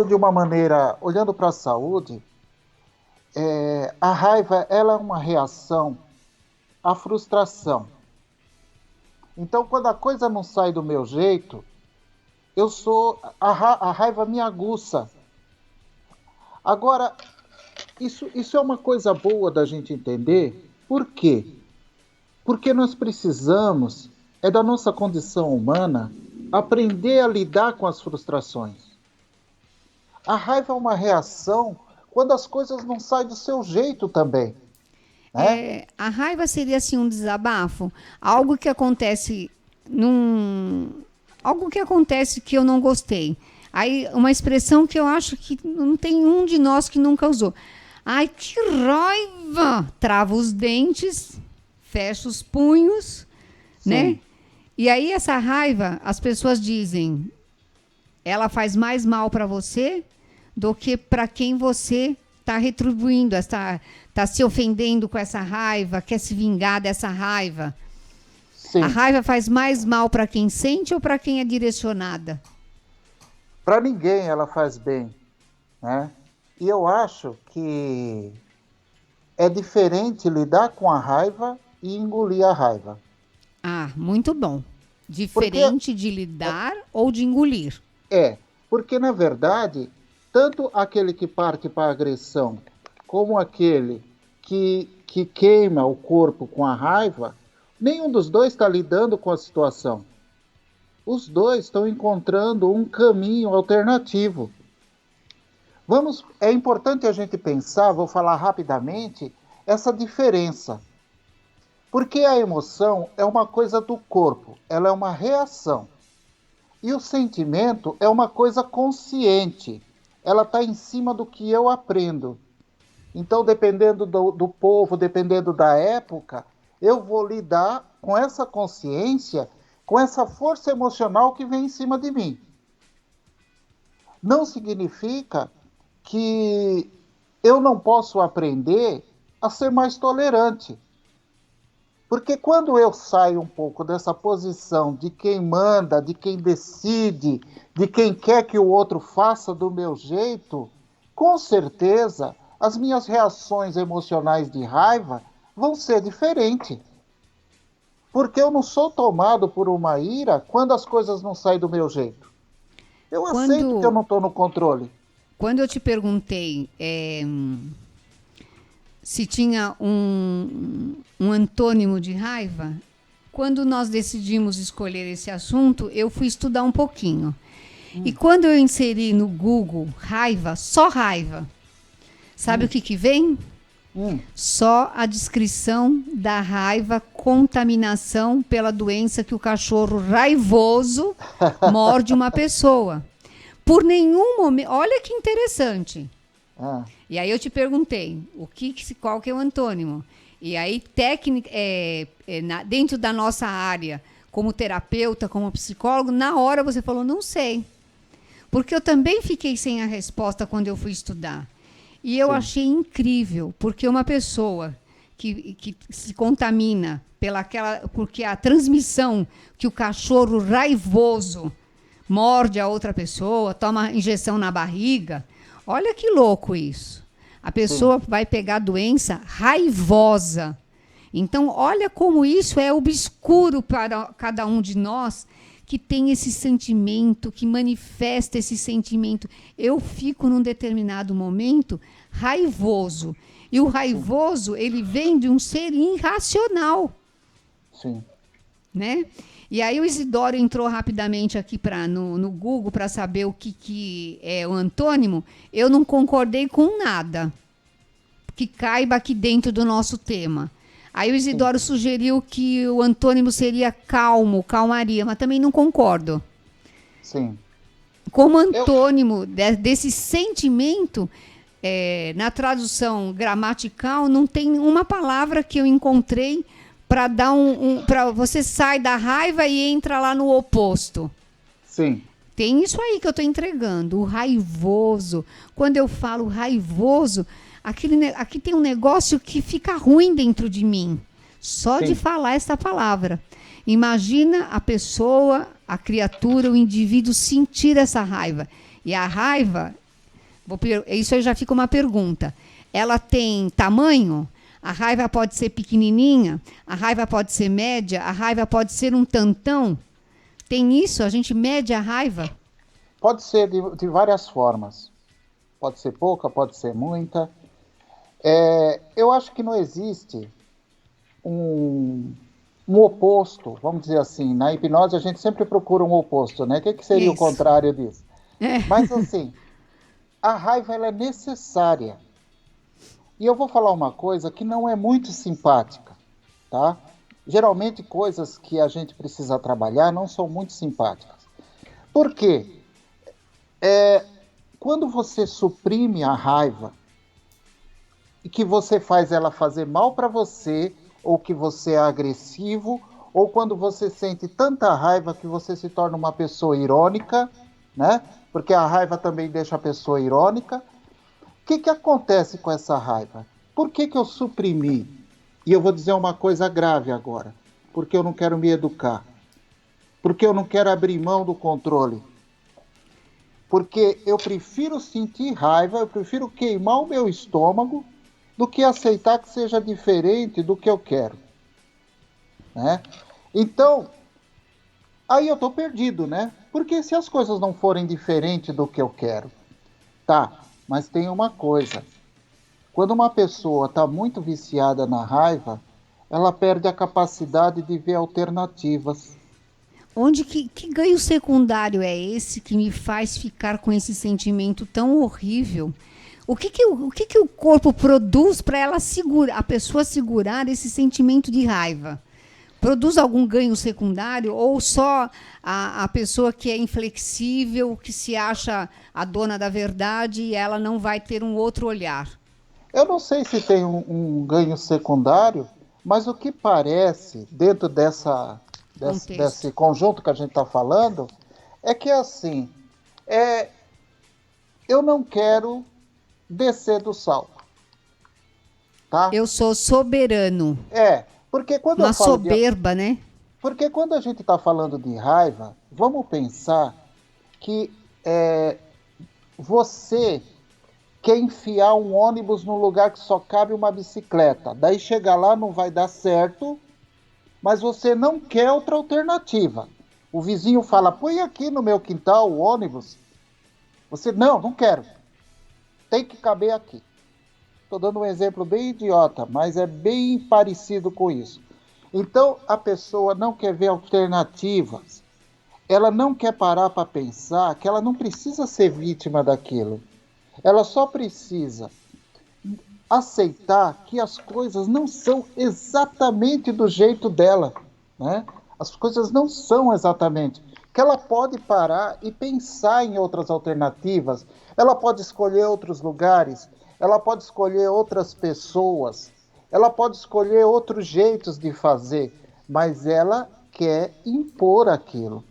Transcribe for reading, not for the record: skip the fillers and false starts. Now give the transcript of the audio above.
de uma maneira, olhando para a saúde, a raiva ela é uma reação à frustração. Então, quando a coisa não sai do meu jeito, a raiva me aguça. Agora, isso é uma coisa boa da gente entender. Por quê? Porque nós precisamos, da nossa condição humana, aprender a lidar com as frustrações. A raiva é uma reação quando as coisas não saem do seu jeito também, né? A raiva seria assim um desabafo, algo que acontece num, algo que acontece que eu não gostei. Aí uma expressão que eu acho que não tem um de nós que nunca usou. Ai, que raiva! Trava os dentes, fecha os punhos, né? Sim, E aí essa raiva, as pessoas dizem, ela faz mais mal para você do que para quem você está retribuindo, está se ofendendo com essa raiva, quer se vingar dessa raiva. A sim. raiva faz mais mal para quem sente ou para quem é direcionada? Para ninguém ela faz bem, né? E eu acho que é diferente lidar com a raiva e engolir a raiva. Ah, muito bom. Porque Diferente de lidar ou de engolir. porque na verdade, tanto aquele que parte para a agressão, como aquele que queima o corpo com a raiva, nenhum dos dois está lidando com a situação. Os dois estão encontrando um caminho alternativo. É importante a gente pensar, vou falar rapidamente, essa diferença. Porque a emoção é uma coisa do corpo, ela é uma reação. E o sentimento é uma coisa consciente, ela está em cima do que eu aprendo. Então, dependendo do povo, dependendo da época, eu vou lidar com essa consciência, com essa força emocional que vem em cima de mim. Não significa que eu não posso aprender a ser mais tolerante. Porque quando eu saio um pouco dessa posição de quem manda, de quem decide, de quem quer que o outro faça do meu jeito, com certeza as minhas reações emocionais de raiva vão ser diferentes. Porque eu não sou tomado por uma ira quando as coisas não saem do meu jeito. Eu aceito que eu Quando, não estou no controle. quando eu te perguntei se tinha um antônimo de raiva, quando nós decidimos escolher esse assunto, eu fui estudar um pouquinho. E quando eu inseri no Google raiva, só raiva, sabe o que vem? Hum, Só a descrição da raiva, contaminação pela doença que o cachorro raivoso morde uma pessoa. Por nenhum momento. Olha que interessante. ah, E aí eu te perguntei qual que é o antônimo. E aí, dentro da nossa área, como terapeuta, como psicólogo, na hora você falou, não sei. Porque eu também fiquei sem a resposta quando eu fui estudar. E eu sim, achei incrível, porque uma pessoa que se contamina porque a transmissão que o cachorro raivoso morde a outra pessoa, toma injeção na barriga. Olha que louco isso. A sim, pessoa vai pegar doença raivosa. Então, olha como isso é obscuro para cada um de nós que tem esse sentimento, que manifesta esse sentimento. Eu fico num determinado momento raivoso. E o sim, raivoso, ele vem de um ser irracional, sim, né? E aí o Isidoro entrou rapidamente aqui no Google para saber o que é o antônimo. Eu não concordei com nada que caiba aqui dentro do nosso tema. Aí o sim, Isidoro sugeriu que o antônimo seria calmo, calmaria, mas também não concordo. sim. Como Eu, antônimo desse sentimento, na tradução gramatical, não tem uma palavra que eu encontrei para dar para você sai da raiva e entra lá no oposto. sim, Tem isso aí que eu estou entregando, o raivoso. Quando eu falo raivoso, aqui tem um negócio que fica ruim dentro de mim, só de sim, falar essa palavra. Imagina a pessoa, a criatura, o indivíduo sentir essa raiva. E a raiva, Isso aí já fica uma pergunta. Ela tem tamanho? A raiva pode ser pequenininha? A raiva pode ser média? A raiva pode ser um tantão? Tem isso? A gente mede a raiva? Pode ser de várias formas. Pode ser pouca, pode ser muita. Eu acho que não existe um oposto, vamos dizer assim. Na hipnose a gente sempre procura um oposto, né? O que seria o contrário disso? Mas assim, a raiva ela é necessária. E eu vou falar uma coisa que não é muito simpática, tá? Geralmente coisas que a gente precisa trabalhar não são muito simpáticas. Por quê? Quando você suprime a raiva e que você faz ela fazer mal para você, ou que você é agressivo, ou quando você sente tanta raiva que você se torna uma pessoa irônica, né? Porque a raiva também deixa a pessoa irônica. O que acontece com essa raiva? Por que eu suprimi? E eu vou dizer uma coisa grave agora. Porque eu não quero me educar. Porque eu não quero abrir mão do controle. Porque eu prefiro sentir raiva, eu prefiro queimar o meu estômago do que aceitar que seja diferente do que eu quero. Né? Então, aí eu estou perdido, né? Porque se as coisas não forem diferentes do que eu quero, tá, mas tem uma coisa. Quando uma pessoa está muito viciada na raiva, ela perde a capacidade de ver alternativas. Que ganho secundário é esse que me faz ficar com esse sentimento tão horrível? O que o corpo produz para ela a pessoa segurar esse sentimento de raiva? Produz algum ganho secundário ou só a pessoa que é inflexível, que se acha a dona da verdade e ela não vai ter um outro olhar? Eu não sei se tem um ganho secundário, mas o que parece, dentro desse conjunto que a gente está falando, é que assim, eu não quero descer do salto. Tá? Eu sou soberano. Porque quando uma soberba, né? Porque quando a gente está falando de raiva, vamos pensar que você quer enfiar um ônibus num lugar que só cabe uma bicicleta. Daí chegar lá não vai dar certo, mas você não quer outra alternativa. O vizinho fala, põe aqui no meu quintal o ônibus. Você, não quero. Tem que caber aqui. Estou dando um exemplo bem idiota, mas é bem parecido com isso. Então, a pessoa não quer ver alternativas. Ela não quer parar para pensar que ela não precisa ser vítima daquilo. Ela só precisa aceitar que as coisas não são exatamente do jeito dela, né? As coisas não são exatamente. Que ela pode parar e pensar em outras alternativas. Ela pode escolher outros lugares. Ela pode escolher outras pessoas. Ela pode escolher outros jeitos de fazer. Mas ela quer impor aquilo.